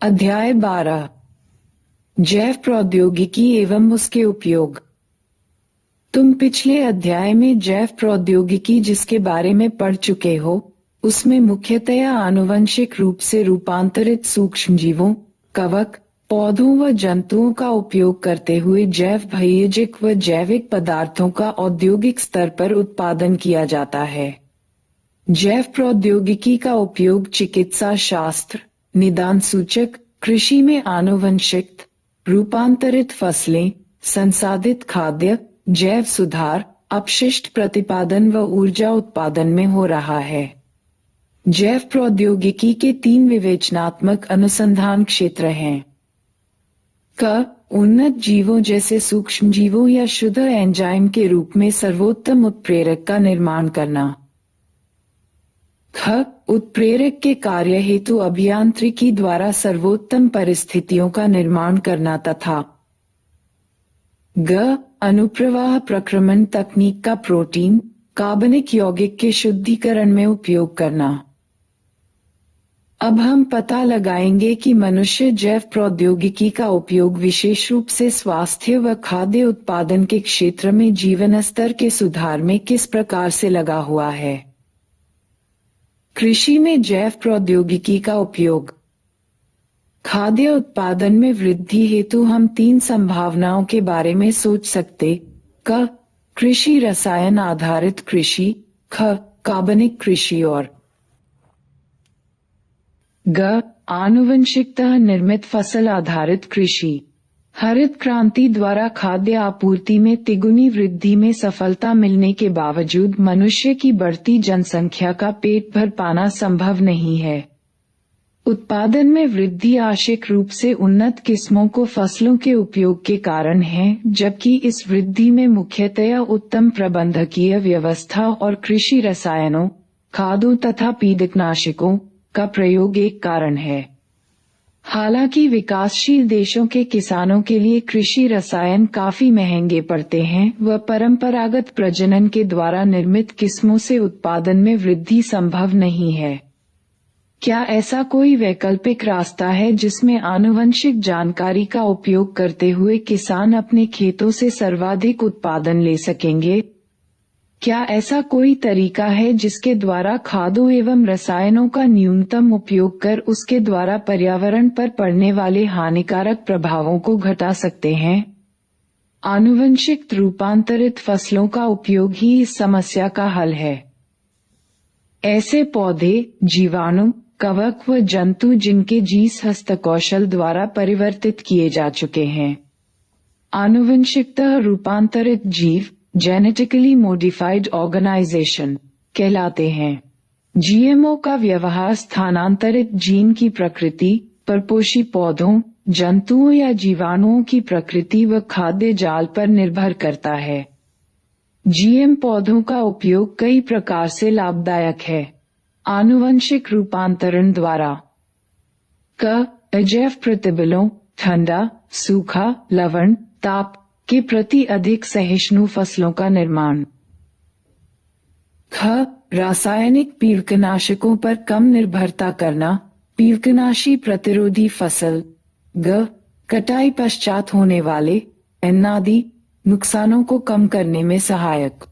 अध्याय 12 जैव प्रौद्योगिकी एवं उसके उपयोग। तुम पिछले अध्याय में जैव प्रौद्योगिकी जिसके बारे में पढ़ चुके हो, उसमें मुख्यतया आनुवंशिक रूप से रूपांतरित सूक्ष्मजीवों, कवक, पौधों व जंतुओं का उपयोग करते हुए जैव भैयजिक व जैविक पदार्थों का औद्योगिक स्तर पर उत्पादन किया जाता है। जैव प्रौद्योगिकी का उपयोग चिकित्सा शास्त्र, निदान सूचक, कृषि में आनुवंशिक रूपांतरित फसलें, संसाधित खाद्य, जैव सुधार, अपशिष्ट प्रतिपादन व ऊर्जा उत्पादन में हो रहा है। जैव प्रौद्योगिकी के 3 विवेचनात्मक अनुसंधान क्षेत्र हैं। क. उन्नत जीवों जैसे सूक्ष्म जीवों या शुद्ध एंजाइम के रूप में सर्वोत्तम उत्प्रेरक का निर्माण करना। ख. उत्प्रेरक के कार्य हेतु अभियांत्रिकी द्वारा सर्वोत्तम परिस्थितियों का निर्माण करना तथा ग. अनुप्रवाह प्रक्रमण तकनीक का प्रोटीन, कार्बनिक यौगिक के शुद्धिकरण में उपयोग करना। अब हम पता लगाएंगे कि मनुष्य जैव प्रौद्योगिकी का उपयोग विशेष रूप से स्वास्थ्य व खाद्य उत्पादन के क्षेत्र में जीवन स्तर के सुधार में किस प्रकार से लगा हुआ है। कृषि में जैव प्रौद्योगिकी का उपयोग। खाद्य उत्पादन में वृद्धि हेतु हम 3 संभावनाओं के बारे में सोच सकते। क. कृषि रसायन आधारित कृषि, ख. कार्बनिक कृषि और ग. आनुवंशिकतः निर्मित फसल आधारित कृषि। हरित क्रांति द्वारा खाद्य आपूर्ति में तिगुनी वृद्धि में सफलता मिलने के बावजूद मनुष्य की बढ़ती जनसंख्या का पेट भर पाना संभव नहीं है। उत्पादन में वृद्धि आंशिक रूप से उन्नत किस्मों को फसलों के उपयोग के कारण है, जबकि इस वृद्धि में मुख्यतया उत्तम प्रबंधकीय व्यवस्था और कृषि रसायनों, खादों तथा कीटनाशकों का प्रयोग एक कारण है। हालांकि विकासशील देशों के किसानों के लिए कृषि रसायन काफी महंगे पड़ते हैं व परंपरागत प्रजनन के द्वारा निर्मित किस्मों से उत्पादन में वृद्धि संभव नहीं है। क्या ऐसा कोई वैकल्पिक रास्ता है जिसमें आनुवंशिक जानकारी का उपयोग करते हुए किसान अपने खेतों से सर्वाधिक उत्पादन ले सकेंगे? क्या ऐसा कोई तरीका है जिसके द्वारा खादों एवं रसायनों का न्यूनतम उपयोग कर उसके द्वारा पर्यावरण पर पड़ने वाले हानिकारक प्रभावों को घटा सकते हैं? आनुवंशिक रूपांतरित फसलों का उपयोग ही इस समस्या का हल है। ऐसे पौधे, जीवाणु, कवक व जंतु जिनके जीस हस्तकौशल द्वारा परिवर्तित किए जा चुके हैं। आनुवंशिकतः रूपांतरित जीव जेनेटिकली मॉडिफाइड ऑर्गेनाइजेशन कहलाते हैं। जीएमओ का व्यवहार स्थानांतरित जीन की प्रकृति, परपोषी पौधों, जंतुओं या जीवाणुओं की प्रकृति व खाद्य जाल पर निर्भर करता है। जीएम पौधों का उपयोग कई प्रकार से लाभदायक है। आनुवंशिक रूपांतरण द्वारा क. अजैव प्रतिबलों, ठंडा, सूखा, लवण, ताप के प्रति अधिक सहिष्णु फसलों का निर्माण। ख. रासायनिक कीटनाशकों पर कम निर्भरता करना, कीटनाशी प्रतिरोधी फसल। ग. कटाई पश्चात होने वाले अन्नादि नुकसानों को कम करने में सहायक।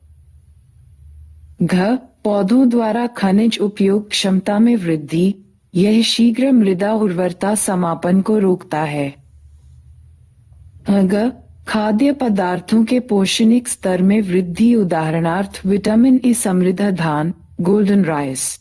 घ. पौधों द्वारा खनिज उपयोग क्षमता में वृद्धि, यह शीघ्र मृदा उर्वरता समापन को रोकता है। ग. खाद्य पदार्थों के पोषणिक स्तर में वृद्धि, उदाहरणार्थ विटामिन ए समृद्ध धान, गोल्डन राइस।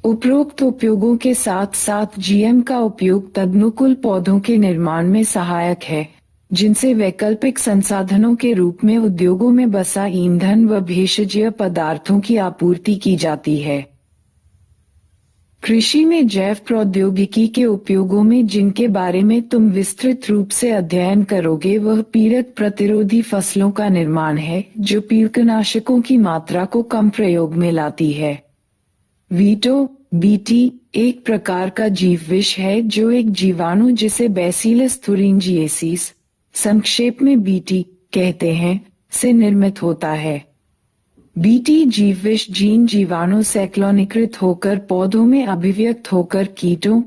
उपरोक्त उपयोगों के साथ साथ जीएम का उपयोग तदनुकूल पौधों के निर्माण में सहायक है, जिनसे वैकल्पिक संसाधनों के रूप में उद्योगों में बसा ईंधन व भेषजीय पदार्थों की आपूर्ति की जाती है। कृषि में जैव प्रौद्योगिकी के उपयोगों में जिनके बारे में तुम विस्तृत रूप से अध्ययन करोगे वह पीड़क प्रतिरोधी फसलों का निर्माण है, जो कीटनाशकों की मात्रा को कम प्रयोग में लाती है। वीटो बीटी एक प्रकार का जीव विष है जो एक जीवाणु जिसे बैसिलस thuringiensis, संक्षेप में बीटी कहते हैं, से निर्मित होता है। बीटी जीवविष जीन जीवाणु से क्लोनीकृत होकर पौधों में अभिव्यक्त होकर कीटों,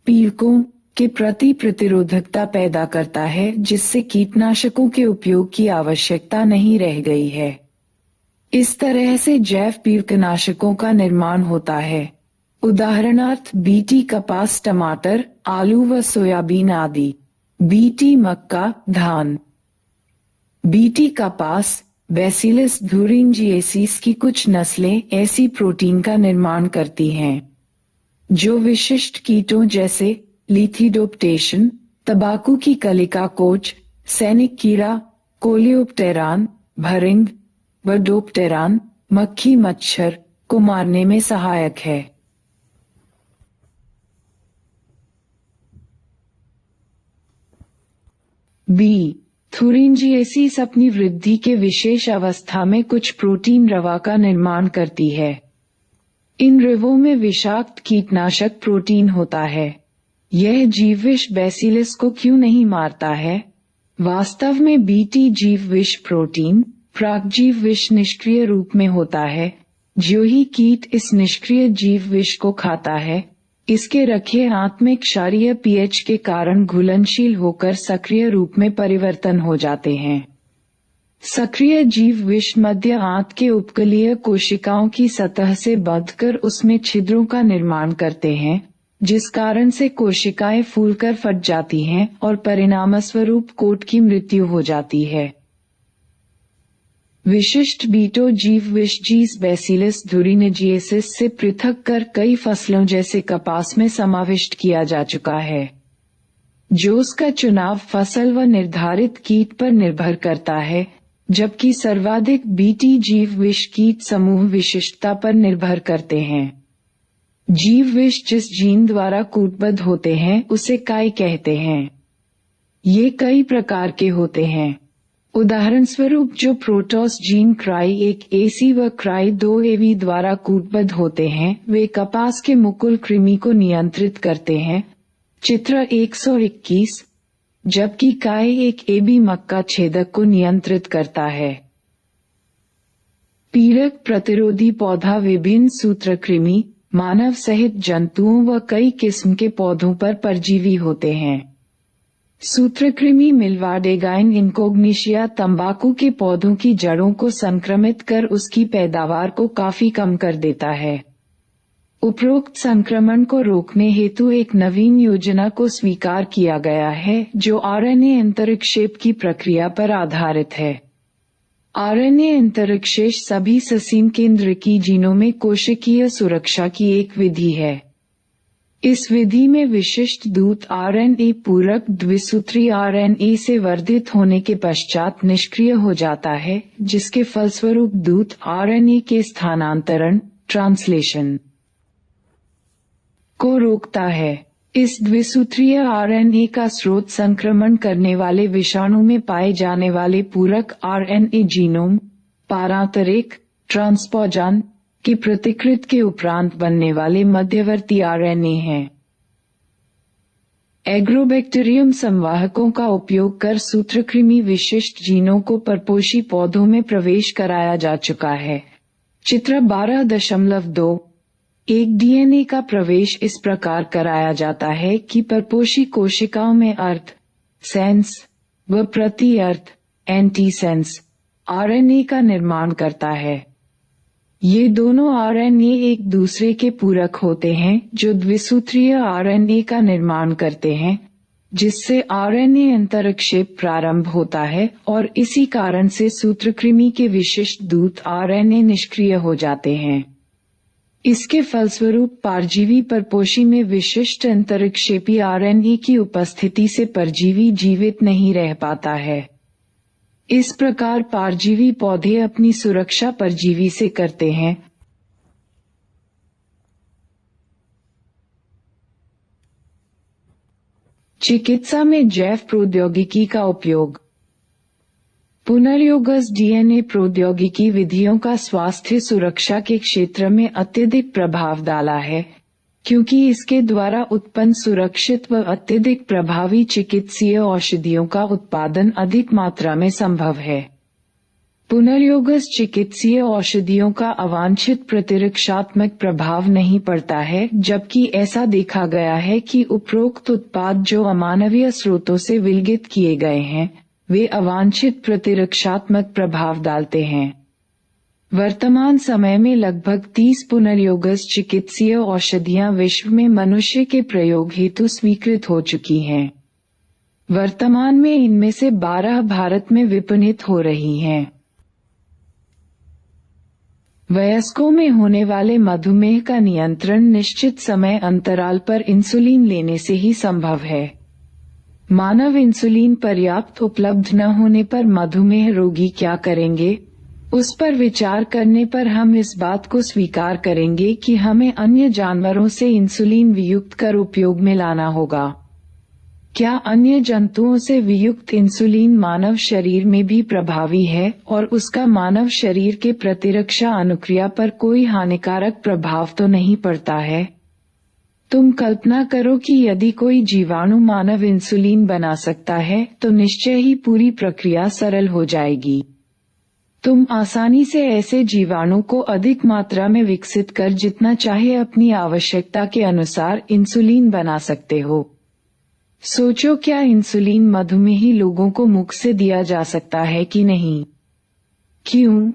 पीड़कों के प्रति प्रतिरोधकता पैदा करता है, जिससे कीटनाशकों के उपयोग की आवश्यकता नहीं रह गई है। इस तरह से जैव कीटनाशकों का निर्माण होता है। उदाहरणार्थ बीटी कपास, टमाटर, आलू व सोयाबीन आदि। बीटी मक्का, धान। बीटी कपास बैसिलस thuringiensis की कुछ नस्लें ऐसी प्रोटीन का निर्माण करती हैं जो विशिष्ट कीटों जैसे लिथिडोप्टेशन, तंबाकू की कलिका कोच, सैनिक कीड़ा, कोलियोप्टेरान, भरिंग व डोप्टेरान, मक्खी मच्छर को मारने में सहायक है। बी thuringiensis अपनी वृद्धि के विशेष अवस्था में कुछ प्रोटीन रवा का निर्माण करती है। इन रवों में विषाक्त कीटनाशक प्रोटीन होता है। यह जीवविष बैसिलस को क्यों नहीं मारता है? वास्तव में बीटी जीवविष प्रोटीन प्रागजीव विष निष्क्रिय रूप में होता है। जो ही कीट इस निष्क्रिय जीवविष को खाता है, इसके रखे आत्मिक क्षारीय पीएच के कारण घुलनशील होकर सक्रिय रूप में परिवर्तन हो जाते हैं। सक्रिय जीव विष मध्य आंत के उपकलीय कोशिकाओं की सतह से बंधकर उसमें छिद्रों का निर्माण करते हैं, जिस कारण से कोशिकाएं फूलकर फट जाती हैं और परिणामस्वरूप कोट की मृत्यु हो जाती है। विशिष्ट बीटो जीव विष जीस बैसिलस thuringiensis से पृथक कर कई फसलों जैसे कपास में समाविष्ट किया जा चुका है। जो उसका चुनाव फसल व निर्धारित कीट पर निर्भर करता है, जबकि सर्वाधिक बीटी जीव विष कीट समूह विशिष्टता पर निर्भर करते हैं। जीव विष जिस जीन द्वारा कूटबद्ध होते हैं उसे काई कहते हैं। ये कई प्रकार के होते हैं। उदाहरण स्वरूप जो प्रोटोस जीन क्राई 1AC व क्राई 2AV द्वारा कूटबद्ध होते हैं, वे कपास के मुकुल कृमि को नियंत्रित करते हैं, चित्र 121, जबकि काई 1AB मक्का छेदक को नियंत्रित करता है। पीड़क प्रतिरोधी पौधा विभिन्न सूत्रकृमि, मानव सहित जंतुओं व कई किस्म के पौधों पर परजीवी होते हैं। सूत्रकृमि मिल्वाडेगाइन इनकोग्निशिया तंबाकू के पौधों की जड़ों को संक्रमित कर उसकी पैदावार को काफी कम कर देता है। उपरोक्त संक्रमण को रोकने हेतु एक नवीन योजना को स्वीकार किया गया है जो आरएनए अंतरिक्षेप की प्रक्रिया पर आधारित है। आरएनए अंतरिक्षेष सभी ससीम केंद्र की जीनों में कोशिकीय सुरक्षा की एक विधि है। इस विधि में विशिष्ट दूत आरएनए पूरक द्विसूत्री आरएनए से वर्धित होने के पश्चात निष्क्रिय हो जाता है, जिसके फलस्वरूप दूत आरएनए के स्थानांतरण ट्रांसलेशन को रोकता है। इस द्विसूत्रीय आरएनए का स्रोत संक्रमण करने वाले विषाणु में पाए जाने वाले पूरक आरएनए जीनोम पारांतरिक ट्रांसपोजान की प्रतिकृत के उपरांत बनने वाले मध्यवर्ती आरएनए हैं। एग्रोबैक्टीरियम संवाहकों का उपयोग कर सूत्रकृमि विशिष्ट जीनों को परपोषी पौधों में प्रवेश कराया जा चुका है। चित्र 12.2 एक डीएनए का प्रवेश इस प्रकार कराया जाता है कि परपोषी कोशिकाओं में अर्ध सेंस व प्रति अर्ध एंटीसेंस आरएनए का निर्माण करता है। ये दोनों आरएनए एक दूसरे के पूरक होते हैं जो द्विसूत्रीय आरएनए का निर्माण करते हैं, जिससे आरएनए अंतरिक्षेप प्रारंभ होता है और इसी कारण से सूत्रकृमि के विशिष्ट दूत आरएनए निष्क्रिय हो जाते हैं। इसके फलस्वरूप परजीवी परपोषी में विशिष्ट अंतरिक्षेपी आरएनए की उपस्थिति से परजीवी जीवित नहीं रह पाता है। इस प्रकार परजीवी पौधे अपनी सुरक्षा परजीवी से करते हैं। चिकित्सा में जैव प्रौद्योगिकी का उपयोग। पुनर्योगस डीएनए प्रौद्योगिकी विधियों का स्वास्थ्य सुरक्षा के क्षेत्र में अत्यधिक प्रभाव डाला है, क्योंकि इसके द्वारा उत्पन्न सुरक्षित व अत्यधिक प्रभावी चिकित्सीय औषधियों का उत्पादन अधिक मात्रा में संभव है। पुनर्योगस चिकित्सीय औषधियों का अवांछित प्रतिरक्षात्मक प्रभाव नहीं पड़ता है, जबकि ऐसा देखा गया है कि उपरोक्त उत्पाद जो अमानवीय स्रोतों से विलगित किए गए हैं, वे अवांछित प्रतिरक्षात्मक प्रभाव डालते हैं। वर्तमान समय में लगभग 30 पुनर्योगस चिकित्सीय औषधियां विश्व में मनुष्य के प्रयोग हेतु स्वीकृत हो चुकी हैं। वर्तमान में इनमें से 12 भारत में विपणित हो रही हैं। वयस्कों में होने वाले मधुमेह का नियंत्रण निश्चित समय अंतराल पर इंसुलिन लेने से ही संभव है। मानव इंसुलिन पर्याप्त उपलब्ध न होने पर मधुमेह रोगी क्या करेंगे? उस पर विचार करने पर हम इस बात को स्वीकार करेंगे कि हमें अन्य जानवरों से इंसुलिन वियुक्त कर उपयोग में लाना होगा। क्या अन्य जंतुओं से वियुक्त इंसुलिन मानव शरीर में भी प्रभावी है और उसका मानव शरीर के प्रतिरक्षा अनुक्रिया पर कोई हानिकारक प्रभाव तो नहीं पड़ता है? तुम कल्पना करो कि यदि कोई जीवाणु मानव इंसुलिन बना सकता है तो निश्चय ही पूरी प्रक्रिया सरल हो जाएगी। तुम आसानी से ऐसे जीवाणु को अधिक मात्रा में विकसित कर जितना चाहे अपनी आवश्यकता के अनुसार इंसुलिन बना सकते हो। सोचो, क्या इंसुलिन मधुमेही लोगों को मुख से दिया जा सकता है कि नहीं? क्यों?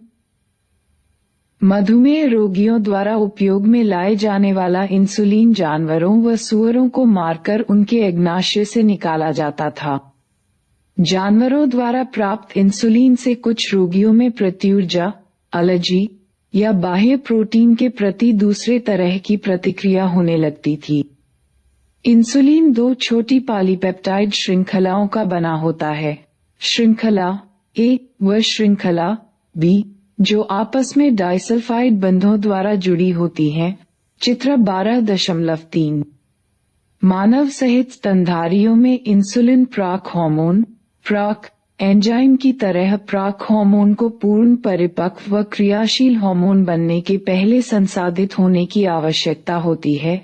मधुमेह रोगियों द्वारा उपयोग में लाए जाने वाला इंसुलिन जानवरों व सूअरों को मारकर उनके अग्नाशय से निकाला जाता था। जानवरों द्वारा प्राप्त इंसुलिन से कुछ रोगियों में प्रत्युर्जा, एलर्जी या बाह्य प्रोटीन के प्रति दूसरे तरह की प्रतिक्रिया होने लगती थी। इंसुलिन 2 छोटी पॉलीपेप्टाइड श्रृंखलाओं का बना होता है, श्रृंखला ए व श्रृंखला बी, जो आपस में डाइसल्फाइड बंधों द्वारा जुड़ी होती हैं। चित्र 12.3। मानव सहित स्तनधारियों में इंसुलिन प्राक हार्मोन प्राक एंजाइम की तरह प्राक हार्मोन को पूर्ण परिपक्व व क्रियाशील हार्मोन बनने के पहले संसाधित होने की आवश्यकता होती है,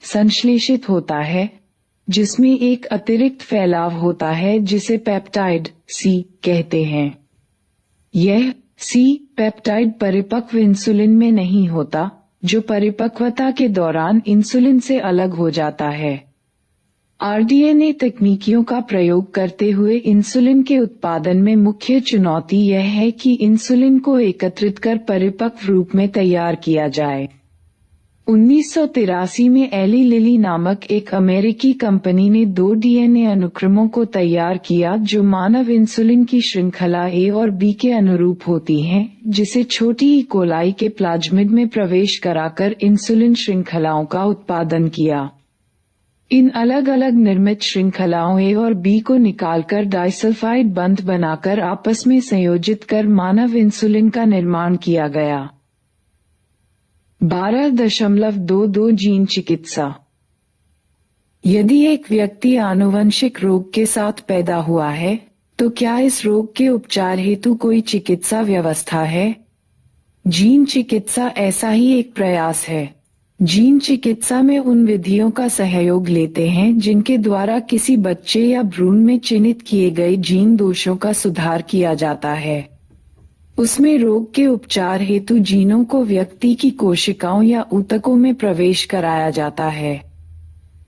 संश्लेषित होता है, जिसमें एक अतिरिक्त फैलाव होता है जिसे पेप्टाइड सी कहते हैं। यह सी पेप्टाइड परिपक्व इंसुलिन में नहीं होता, जो परिपक्वता के दौरान इंसुलिन से अलग हो जाता है। आरडीएनए तकनीकियों का प्रयोग करते हुए इंसुलिन के उत्पादन में मुख्य चुनौती यह है कि इंसुलिन को एकत्रित कर परिपक्व रूप में तैयार किया जाए। 1983 में एली लिली नामक एक अमेरिकी कंपनी ने 2 डीएनए अनुक्रमों को तैयार किया जो मानव इंसुलिन की श्रृंखला ए और बी के अनुरूप होती हैं, जिसे छोटी ई कोलाई के प्लाज्मिड में प्रवेश कराकर इंसुलिन श्रृंखलाओं का उत्पादन किया। इन अलग अलग निर्मित श्रृंखलाओं ए और बी को निकालकर डाइसल्फाइड बंध बनाकर आपस में संयोजित कर मानव इंसुलिन का निर्माण किया गया। 12.22 जीन चिकित्सा। यदि एक व्यक्ति आनुवंशिक रोग के साथ पैदा हुआ है, तो क्या इस रोग के उपचार हेतु कोई चिकित्सा व्यवस्था है? जीन चिकित्सा ऐसा ही एक प्रयास है। जीन चिकित्सा में उन विधियों का सहयोग लेते हैं जिनके द्वारा किसी बच्चे या भ्रूण में चिन्हित किए गए जीन दोषों का सुधार किया जाता है। उसमें रोग के उपचार हेतु जीनों को व्यक्ति की कोशिकाओं या ऊतकों में प्रवेश कराया जाता है।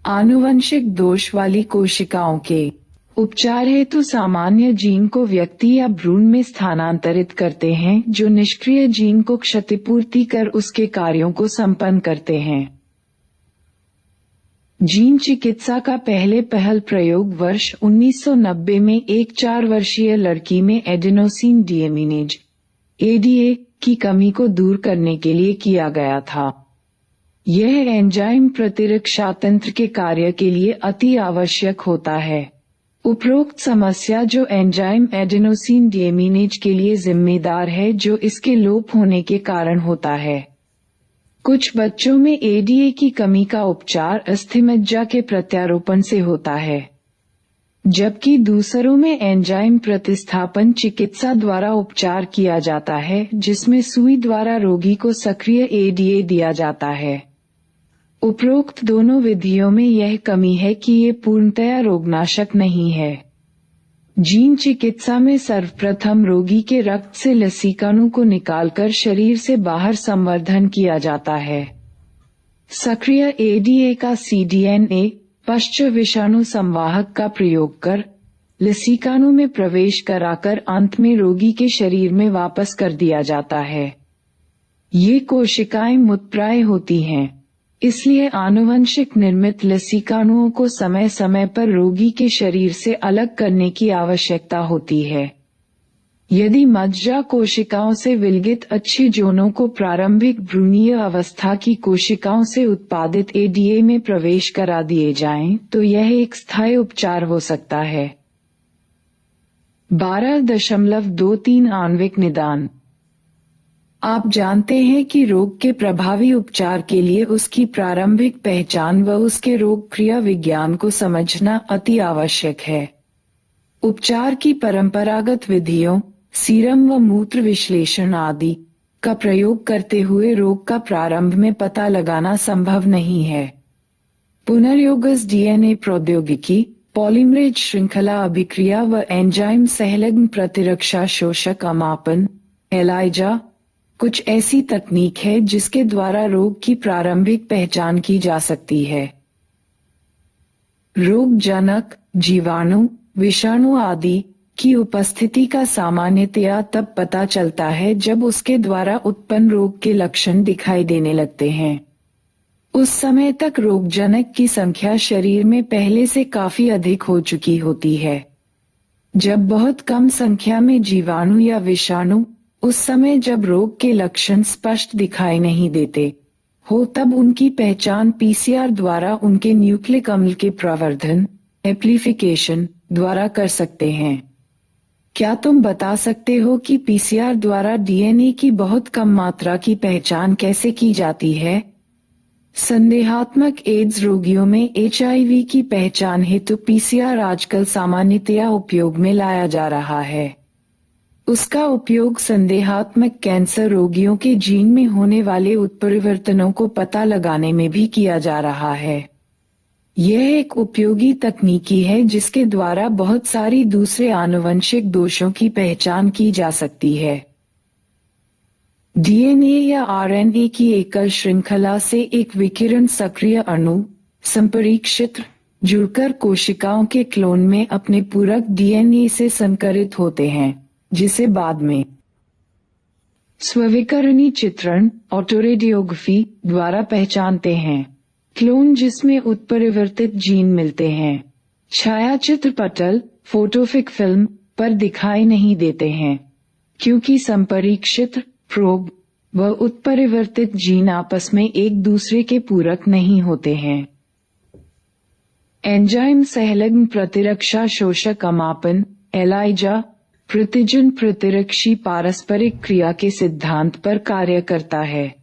आनुवंशिक दोष वाली कोशिकाओं के उपचार हेतु सामान्य जीन को व्यक्ति या भ्रूण में स्थानांतरित करते हैं, जो निष्क्रिय जीन को क्षतिपूर्ति कर उसके कार्यों को संपन्न करते हैं। जीन चिकित्सा का पहल प्रयोग वर्ष 1990 में एक 4 वर्षीय लड़की में एडेनोसिन डीएमिनेज एडीए की कमी को दूर करने के लिए किया गया था। यह एंजाइम प्रतिरक्षा तंत्र के कार्य के लिए अति आवश्यक होता है। उपरोक्त समस्या जो एंजाइम एडेनोसिन डीएमिनेज के लिए जिम्मेदार है, जो इसके लोप होने के कारण होता है। कुछ बच्चों में एडीए की कमी का उपचार अस्थिमज्जा के प्रत्यारोपण से होता है, जबकि दूसरों में एंजाइम प्रतिस्थापन चिकित्सा द्वारा उपचार किया जाता है, जिसमें सुई द्वारा रोगी को सक्रिय एडीए दिया जाता है। उपरोक्त दोनों विधियों में यह कमी है कि ये पूर्णतया रोगनाशक नहीं है। जीन चिकित्सा में सर्वप्रथम रोगी के रक्त से लसीकाणु को निकालकर शरीर से बाहर संवर्धन किया जाता है। सक्रिय एडीए का सीडीएनए पश्च विषाणु संवाहक का प्रयोग कर लसीकाणु में प्रवेश कराकर अंत में रोगी के शरीर में वापस कर दिया जाता है। ये कोशिकाएं मूत्रप्राय होती हैं, इसलिए आनुवंशिक निर्मित लसीकाणुओं को समय समय पर रोगी के शरीर से अलग करने की आवश्यकता होती है। यदि मज्जा कोशिकाओं से विलगित अच्छी जोनों को प्रारंभिक भ्रूणीय अवस्था की कोशिकाओं से उत्पादित एडीए में प्रवेश करा दिए जाएं, तो यह एक स्थायी उपचार हो सकता है। 12.23 आणविक निदान। आप जानते हैं कि रोग के प्रभावी उपचार के लिए उसकी प्रारंभिक पहचान व उसके रोग क्रिया विज्ञान को समझना अति आवश्यक है। उपचार की परंपरागत विधियों, सीरम व मूत्र विश्लेषण आदि का प्रयोग करते हुए रोग का प्रारंभ में पता लगाना संभव नहीं है। पुनर्योगस डीएनए प्रौद्योगिकी, पॉलीमरेज श्रृंखला अभिक्रिया व एंजाइम सहलग्न प्रतिरक्षा शोषक अमापन एलाइजा कुछ ऐसी तकनीक है जिसके द्वारा रोग की प्रारंभिक पहचान की जा सकती है। रोग जनक, जीवाणु, विषाणु आदि की उपस्थिति का सामान्यतया तब पता चलता है जब उसके द्वारा उत्पन्न रोग के लक्षण दिखाई देने लगते हैं। उस समय तक रोगजनक की संख्या शरीर में पहले से काफी अधिक हो चुकी होती है। जब बहुत कम संख्या में जीवाणु या विषाणु, उस समय जब रोग के लक्षण स्पष्ट दिखाई नहीं देते हो, तब उनकी पहचान पीसीआर द्वारा उनके न्यूक्लिक अम्ल के प्रवर्धन एम्प्लीफिकेशन द्वारा कर सकते हैं। क्या तुम बता सकते हो कि पीसीआर द्वारा डीएनए की बहुत कम मात्रा की पहचान कैसे की जाती है? संदेहात्मक एड्स रोगियों में एचआईवी की पहचान हेतु पीसीआर आजकल सामान्यतया उपयोग में लाया जा रहा है। उसका उपयोग संदेहात्मक कैंसर रोगियों के जीन में होने वाले उत्परिवर्तनों को पता लगाने में भी किया जा रहा है। यह एक उपयोगी तकनीकी है जिसके द्वारा बहुत सारी दूसरे आनुवंशिक दोषों की पहचान की जा सकती है। डीएनए या आरएनए की एकल श्रृंखला से एक विकिरण सक्रिय अणु संपरीक्षित जुड़कर कोशिकाओं के क्लोन में अपने पूरक डीएनए से संकरित होते हैं, जिसे बाद में स्वीकरणीय चित्रण ऑटोरेडियोग्राफी द्वारा पहचानते हैं। क्लोन जिसमें उत्परिवर्तित जीन मिलते हैं, छायाचित्र पटल फोटोफिक फिल्म पर दिखाई नहीं देते हैं, क्योंकि संपरीक्षित प्रोब व उत्परिवर्तित जीन आपस में एक दूसरे के पूरक नहीं होते हैं। एंजाइम सहलग्न प्रतिरक्षा शोषक अमापन एलाइजा प्रतिजन प्रतिरक्षी पारस्परिक क्रिया के सिद्धांत पर कार्य करता है।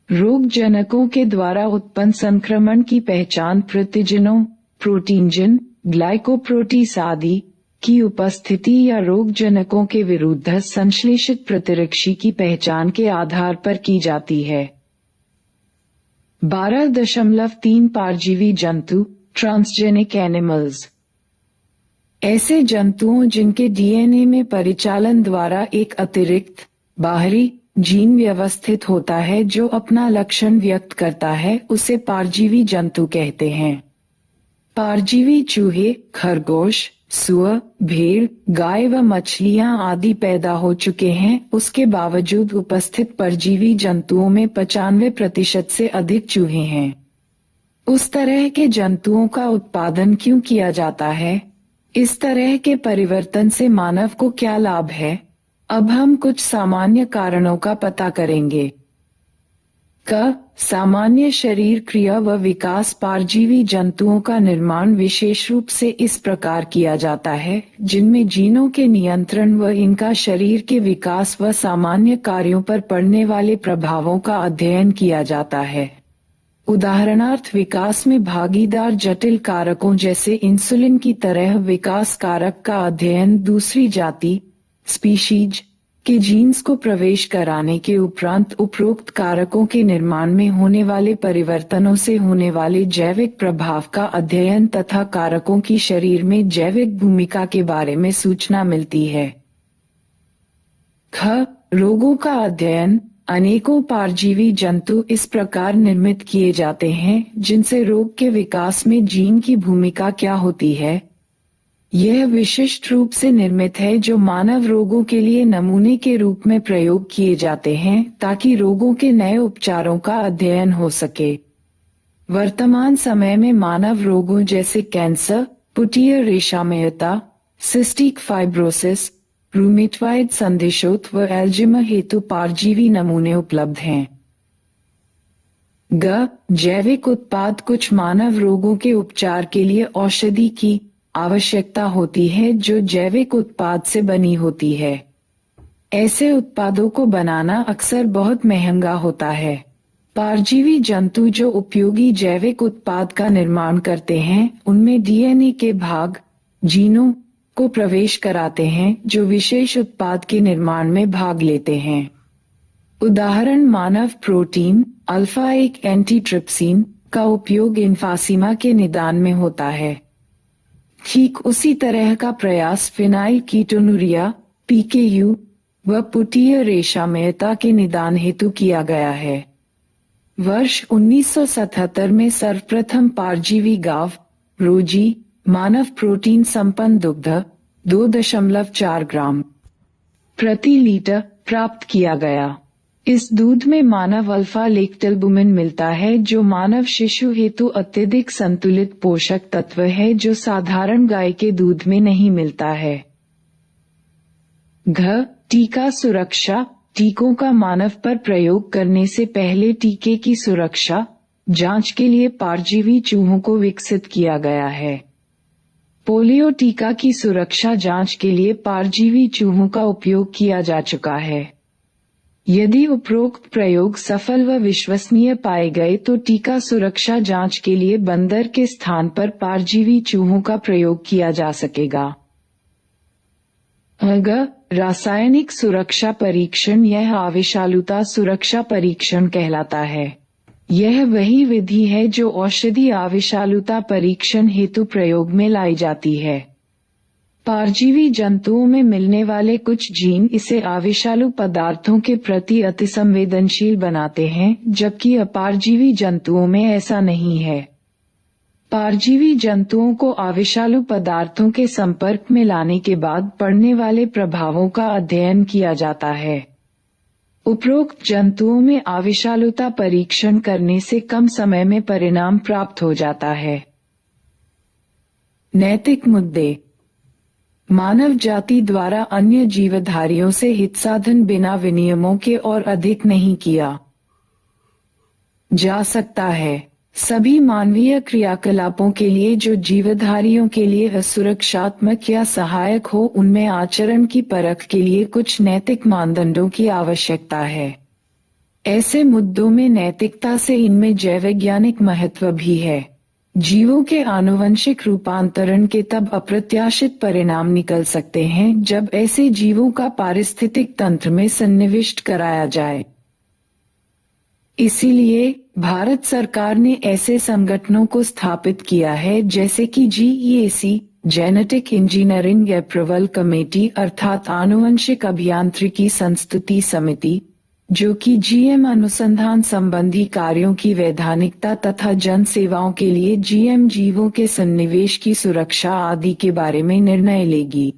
रोग जनकों के द्वारा उत्पन्न संक्रमण की पहचान प्रतिजनों, प्रोटीनजन, ग्लाइकोप्रोटीस आदि की उपस्थिति या रोग जनकों के विरुद्ध संश्लेषित प्रतिरक्षी की पहचान के आधार पर की जाती है। 12.3 परजीवी जंतु ट्रांसजेनिक एनिमल्स ऐसे जंतुओं जिनके डीएनए में परिचालन द्वारा एक अतिरिक्त बाहरी जीन व्यवस्थित होता है जो अपना लक्षण व्यक्त करता है, उसे परजीवी जंतु कहते हैं। परजीवी चूहे, खरगोश, सुअर, भेड़, गाय व मछलियां आदि पैदा हो चुके हैं, उसके बावजूद उपस्थित परजीवी जंतुओं में 95% से अधिक चूहे हैं। उस तरह के जंतुओं का उत्पादन क्यों किया जाता है? इस तरह के परिवर्तन से मानव को क्या लाभ है? अब हम कुछ सामान्य कारणों का पता करेंगे। सामान्य शरीर क्रिया व विकास परजीवी जंतुओं का निर्माण विशेष रूप से इस प्रकार किया जाता है जिनमें जीनों के नियंत्रण व इनका शरीर के विकास व सामान्य कार्यों पर पड़ने वाले प्रभावों का अध्ययन किया जाता है। उदाहरणार्थ विकास में भागीदार जटिल कारकों जैसे इंसुलिन की तरह विकास कारक का अध्ययन दूसरी जाति स्पीशीज के जीन्स को प्रवेश कराने के उपरांत उपरोक्त कारकों के निर्माण में होने वाले परिवर्तनों से होने वाले जैविक प्रभाव का अध्ययन तथा कारकों की शरीर में जैविक भूमिका के बारे में सूचना मिलती है। ख. रोगों का अध्ययन। अनेकों परजीवी जंतु इस प्रकार निर्मित किए जाते हैं जिनसे रोग के विकास में जीन की भूमिका क्या होती है। यह विशिष्ट रूप से निर्मित है जो मानव रोगों के लिए नमूने के रूप में प्रयोग किए जाते हैं ताकि रोगों के नए उपचारों का अध्ययन हो सके। वर्तमान समय में मानव रोगों जैसे कैंसर, पुटीय रेशमयता, सिस्टिक फाइब्रोसिस, रूमेटॉइड संधिशोथ व एल्जीमर हेतु परजीवी नमूने उपलब्ध हैं। ग. जैविक उत्पाद। कुछ मानव रोगों के उपचार के लिए औषधि की आवश्यकता होती है जो जैविक उत्पाद से बनी होती है। ऐसे उत्पादों को बनाना अक्सर बहुत महंगा होता है। परजीवी जंतु जो उपयोगी जैविक उत्पाद का निर्माण करते हैं उनमें डीएनए के भाग, जीनों को प्रवेश कराते हैं जो विशेष उत्पाद के निर्माण में भाग लेते हैं। उदाहरण मानव प्रोटीन अल्फा 1 एंटीट्रिप्सिन का उपयोग इन्फासीमा के निदान में होता है। ठीक उसी तरह का प्रयास फिनाइल कीटोनुरिया PKU व पुटीय रेशमयता के निदान हेतु किया गया है। वर्ष 1977 में सर्वप्रथम परजीवी गाव रोजी मानव प्रोटीन संपन्न दुग्ध 2.4 ग्राम प्रति लीटर प्राप्त किया गया। इस दूध में मानव अल्फा लेक्टोल्बुमिन मिलता है जो मानव शिशु हेतु अत्यधिक संतुलित पोषक तत्व है जो साधारण गाय के दूध में नहीं मिलता है। घ. टीका सुरक्षा। टीकों का मानव पर प्रयोग करने से पहले टीके की सुरक्षा जांच के लिए परजीवी चूहों को विकसित किया गया है। पोलियो टीका की सुरक्षा जांच के लिए परजीवी चूहों का उपयोग किया जा चुका है। यदि उपरोक्त प्रयोग सफल व विश्वसनीय पाए गए तो टीका सुरक्षा जांच के लिए बंदर के स्थान पर परजीवी चूहों का प्रयोग किया जा सकेगा। अगर रासायनिक सुरक्षा परीक्षण यह आविषालुता सुरक्षा परीक्षण कहलाता है। यह वही विधि है जो औषधि आविषालुता परीक्षण हेतु प्रयोग में लाई जाती है। परजीवी जंतुओं में मिलने वाले कुछ जीन इसे आविषालु पदार्थों के प्रति अतिसंवेदनशील बनाते हैं जबकि अपरजीवी जंतुओं में ऐसा नहीं है। परजीवी जंतुओं को आविषालु पदार्थों के संपर्क में लाने के बाद पड़ने वाले प्रभावों का अध्ययन किया जाता है। उपरोक्त जंतुओं में आविषालुता परीक्षण करने से कम समय में परिणाम प्राप्त हो जाता है। नैतिक मुद्दे। मानव जाति द्वारा अन्य जीवधारियों से हितसाधन बिना विनियमों के और अधिक नहीं किया जा सकता है। सभी मानवीय क्रियाकलापों के लिए जो जीवधारियों के लिए असुरक्षात्मक या सहायक हो उनमें आचरण की परख के लिए कुछ नैतिक मानदंडों की आवश्यकता है। ऐसे मुद्दों में नैतिकता से इनमें जैववैज्ञानिक महत्व भी है। जीवों के आनुवंशिक रूपांतरण के तब अप्रत्याशित परिणाम निकल सकते हैं जब ऐसे जीवों का पारिस्थितिक तंत्र में सन्निविष्ट कराया जाए। इसीलिए भारत सरकार ने ऐसे संगठनों को स्थापित किया है जैसे कि GEAC genetic engineering approval committee अर्थात आनुवंशिक अभियांत्रिकी संस्तुति समिति, जो कि GM अनुसंधान संबंधी कार्यों की वैधानिकता तथा जन सेवाओं के लिए GM जीवों के सन्निवेश की सुरक्षा आदि के बारे में निर्णय लेगी।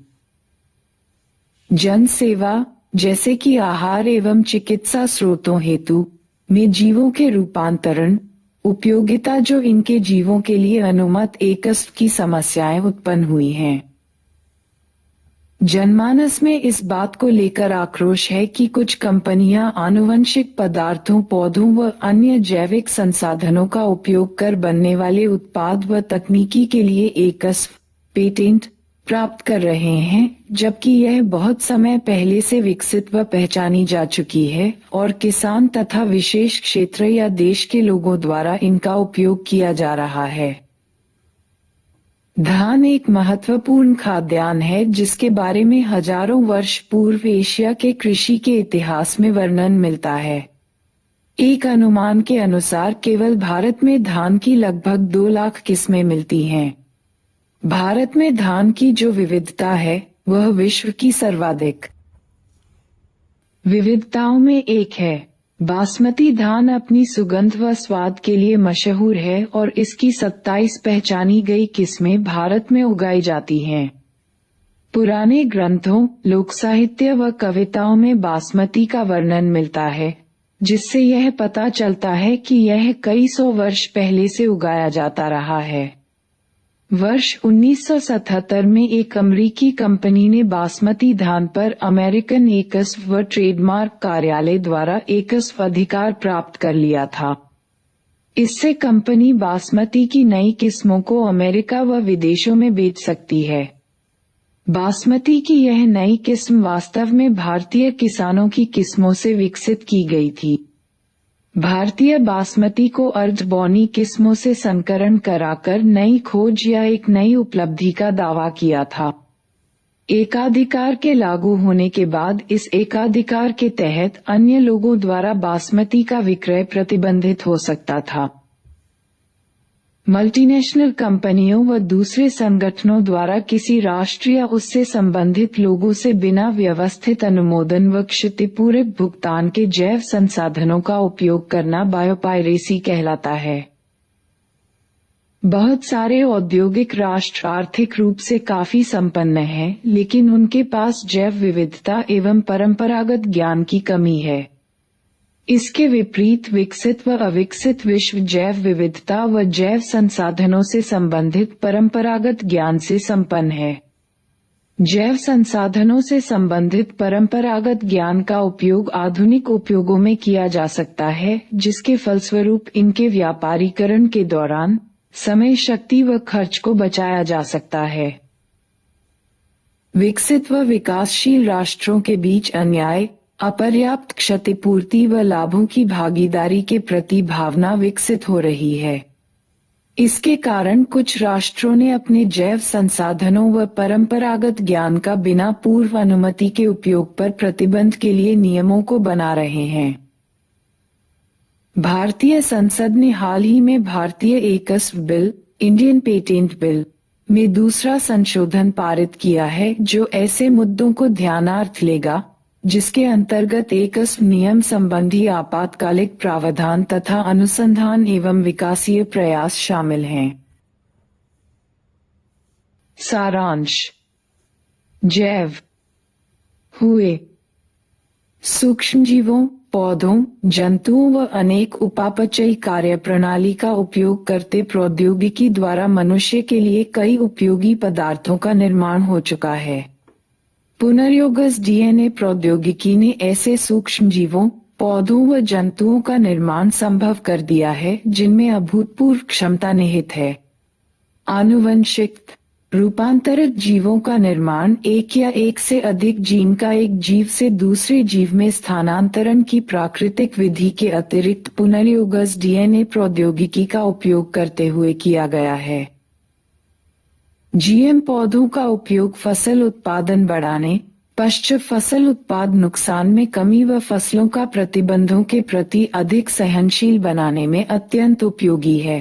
जन सेवा जैसे कि आहार एवं चिकित्सा स्रोतों हेतु में जीवों के रूपांतरण, उपयोगिता जो इनके जीवों के लिए अनुमत एकस्व की समस्याएं उत्पन्न हुई हैं। जनमानस में इस बात को लेकर आक्रोश है कि कुछ कंपनियां आनुवंशिक पदार्थों, पौधों व अन्य जैविक संसाधनों का उपयोग कर बनने वाले उत्पाद व तकनीकी के लिए एकस्व पेटेंट प्राप्त कर रहे हैं, जबकि यह बहुत समय पहले से विकसित व पहचानी जा चुकी है और किसान तथा विशेष क्षेत्र या देश के लोगों द्वारा इनका उपयोग किया जा रहा है। धान एक महत्वपूर्ण खाद्यान्न है जिसके बारे में हजारों वर्ष पूर्व एशिया के कृषि के इतिहास में वर्णन मिलता है। एक अनुमान के अनुसार केवल भारत में धान की लगभग 2 लाख किस्में मिलती हैं। भारत में धान की जो विविधता है वह विश्व की सर्वाधिक विविधताओं में एक है। बासमती धान अपनी सुगंध व स्वाद के लिए मशहूर है और इसकी 27 पहचानी गई किस्में भारत में उगाई जाती हैं। पुराने ग्रंथों, लोक साहित्य व कविताओं में बासमती का वर्णन मिलता है, जिससे यह पता चलता है कि यह कई सौ वर्ष पहले से उगाया जाता रहा है। वर्ष 1977 में एक अमेरिकी कंपनी ने बासमती धान पर अमेरिकन एकस्व व ट्रेडमार्क कार्यालय द्वारा एकस्व अधिकार प्राप्त कर लिया था। इससे कंपनी बासमती की नई किस्मों को अमेरिका व विदेशों में बेच सकती है। बासमती की यह नई किस्म वास्तव में भारतीय किसानों की किस्मों से विकसित की गई थी। भारतीय बासमती को अर्धबौनी किस्मों से संकरण कराकर नई खोज या एक नई उपलब्धि का दावा किया था। एकाधिकार के लागू होने के बाद इस एकाधिकार के तहत अन्य लोगों द्वारा बासमती का विक्रय प्रतिबंधित हो सकता था। मल्टीनेशनल कंपनियों व दूसरे संगठनों द्वारा किसी राष्ट्र या उससे संबंधित लोगों से बिना व्यवस्थित अनुमोदन व क्षतिपूर्वक भुगतान के जैव संसाधनों का उपयोग करना बायोपायरेसी कहलाता है। बहुत सारे औद्योगिक राष्ट्र आर्थिक रूप से काफी संपन्न हैं, लेकिन उनके पास जैव विविधता एवं परंपरागत ज्ञान की कमी है। इसके विपरीत विकसित व अविकसित विश्व जैव विविधता व जैव संसाधनों से संबंधित परंपरागत ज्ञान से संपन्न है। जैव संसाधनों से संबंधित परंपरागत ज्ञान का उपयोग आधुनिक उपयोगों में किया जा सकता है, जिसके फलस्वरूप इनके व्यापारीकरण के दौरान समय, शक्ति व खर्च को बचाया जा सकता है। विकसित व विकासशील राष्ट्रों के बीच अन्याय, अपर्याप्त क्षतिपूर्ति व लाभों की भागीदारी के प्रति भावना विकसित हो रही है। इसके कारण कुछ राष्ट्रों ने अपने जैव संसाधनों व परंपरागत ज्ञान का बिना पूर्व अनुमति के उपयोग पर प्रतिबंध के लिए नियमों को बना रहे हैं। भारतीय संसद ने हाल ही में भारतीय एकस्व बिल, इंडियन पेटेंट बिल, में दूसरा संशोधन पारित किया है जो ऐसे मुद्दों को ध्यानार्थ लेगा जिसके अंतर्गत एकस्व नियम संबंधी आपातकालिक प्रावधान तथा अनुसंधान एवं विकासीय प्रयास शामिल हैं। सारांश। जैव हुए सूक्ष्मजीवों, पौधों, जंतुओं व अनेक उपापचयी कार्यप्रणाली का उपयोग करते प्रौद्योगिकी द्वारा मनुष्य के लिए कई उपयोगी पदार्थों का निर्माण हो चुका है। पुनर्योगज डीएनए प्रौद्योगिकी ने ऐसे सूक्ष्म जीवों, पौधों व जंतुओं का निर्माण संभव कर दिया है जिनमें अभूतपूर्व क्षमता निहित है। आनुवंशिक रूपांतरित जीवों का निर्माण एक या एक से अधिक जीन का एक जीव से दूसरे जीव में स्थानांतरण की प्राकृतिक विधि के अतिरिक्त पुनर्योगज डीएनए प्रौद्योगिकी का उपयोग करते हुए किया गया है। जीएम पौधों का उपयोग फसल उत्पादन बढ़ाने, पश्चात फसल उत्पाद नुकसान में कमी व फसलों का प्रतिबंधों के प्रति अधिक सहनशील बनाने में अत्यंत उपयोगी है।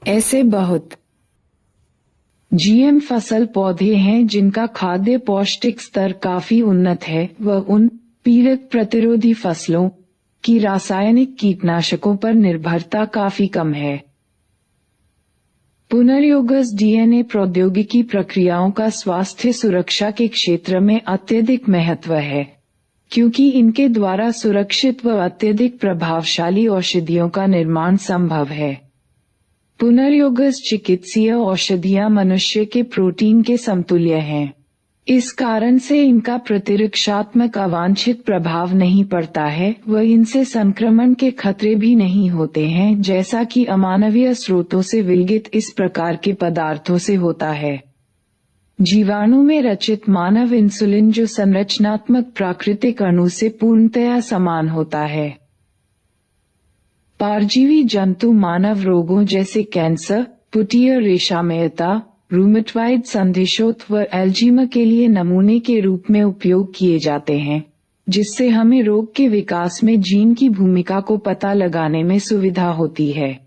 ऐसे बहुत जीएम फसल पौधे हैं जिनका खाद्य पौष्टिक स्तर काफी उन्नत है व उन पीड़क प्रतिरोधी फसलों की रासायनिक कीटनाशकों पर निर्भरता काफी कम है। पुनर्योगज डीएनए प्रौद्योगिकी प्रक्रियाओं का स्वास्थ्य सुरक्षा के क्षेत्र में अत्यधिक महत्व है, क्योंकि इनके द्वारा सुरक्षित व अत्यधिक प्रभावशाली औषधियों का निर्माण संभव है। पुनर्योगज चिकित्सीय औषधियां मनुष्य के प्रोटीन के समतुल्य हैं। इस कारण से इनका प्रतिरक्षात्मक अवांछित प्रभाव नहीं पड़ता है व इनसे संक्रमण के खतरे भी नहीं होते हैं, जैसा कि अमानवीय स्रोतों से विलगित इस प्रकार के पदार्थों से होता है। जीवाणु में रचित मानव इंसुलिन जो संरचनात्मक प्राकृतिक अणु से पूर्णतया समान होता है। परजीवी जंतु मानव रोगों जैसे कैंसर, पुटीय रेशा मेहता, रूमेटॉइड संधिशोथ व एल्जीमा के लिए नमूने के रूप में उपयोग किए जाते हैं, जिससे हमें रोग के विकास में जीन की भूमिका को पता लगाने में सुविधा होती है।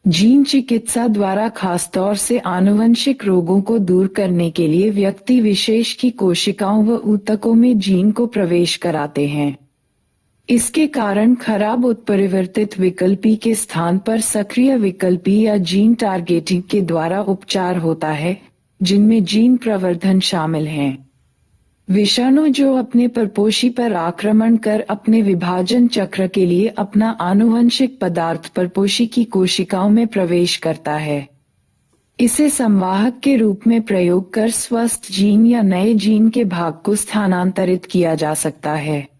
जीन चिकित्सा द्वारा खासतौर से आनुवंशिक रोगों को दूर करने के लिए व्यक्ति विशेष की कोशिकाओं व ऊतकों में जीन को प्रवेश कराते हैं। इसके कारण खराब उत्परिवर्तित विकल्पी के स्थान पर सक्रिय विकल्पी या जीन टारगेटिंग के द्वारा उपचार होता है, जिनमें जीन प्रवर्धन शामिल हैं। विषाणु जो अपने परपोषी पर आक्रमण कर अपने विभाजन चक्र के लिए अपना आनुवंशिक पदार्थ परपोषी की कोशिकाओं में प्रवेश करता है। इसे संवाहक के रूप में प्रयोग कर स्वस्थ जीन या नए जीन के भाग को स्थानांतरित किया जा सकता है।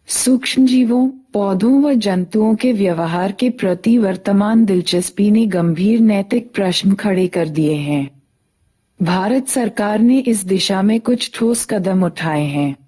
सूक्ष्मजीवों, पौधों व जंतुओं के व्यवहार के प्रति वर्तमान दिलचस्पी ने गंभीर नैतिक प्रश्न खड़े कर दिए हैं। भारत सरकार ने इस दिशा में कुछ ठोस कदम उठाए हैं।